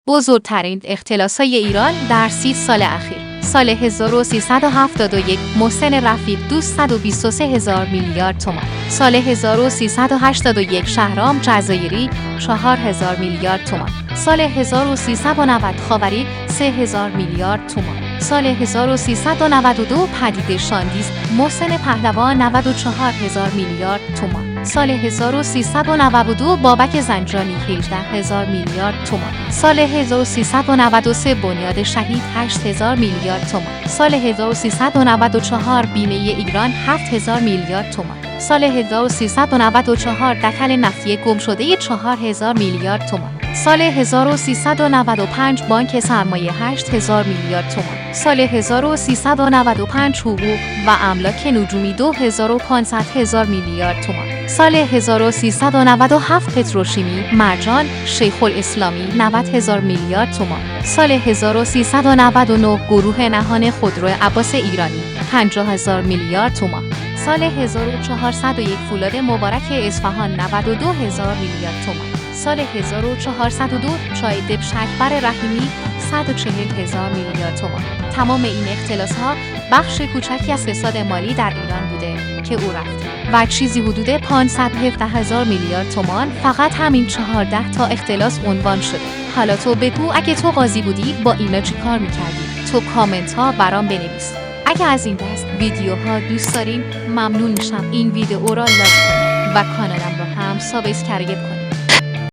بزرگترین اختلاس‌های ایران در 30 سال اخیر. سال 1371 محسن رفیق 223,000 میلیارد تومان. سال 1381 شهرام جزایری 4,000 میلیارد تومان. سال 1390 خاوری 3,000 میلیارد تومان. سال 1392 پدیده شاندیز محسن پهلوان 94,000 میلیارد تومان. سال 1392 بابک زنجانی 18,000 میلیارد تومان. سال 1393 بنیاد شهید 8,000 میلیارد تومان. سال 1394 بیمه ایران 7,000 میلیارد تومان. سال 1394 دکل نفتی گمشده 4,000 میلیارد تومان. سال 1395 بانک سرمایه 8,000 میلیارد تومان. سال 1395 حقوق و املاک نجومی 2,500,000 میلیارد تومان. سال 1397 پتروشیمی مرجان شیخ الاسلامی 90,000 میلیارد تومان. سال 1399 گروه نهان خودرو عباس ایرانی 50,000 میلیارد تومان. سال 1401 فولاد مبارک اصفهان 92,000 میلیارد تومان. سال 1402 چای دبش اکبر رحیمی 140,000 میلیارد تومان. تمام این اختلاس‌ها بخش کوچکی از فساد مالی در ایران بوده که او رفت و چیزی حدود 517,000 میلیارد تومان فقط همین 14 تا اختلاس عنوان شده. حالا تو بگو اگه تو قاضی بودی با اینا چی کار می‌کردی؟ تو کامنت ها برام بنویس. اگه از این دست ویدیوها دوست دارین ممنون میشم این ویدیو را لایک کنید و کانالم رو هم سابسکرایب کنید.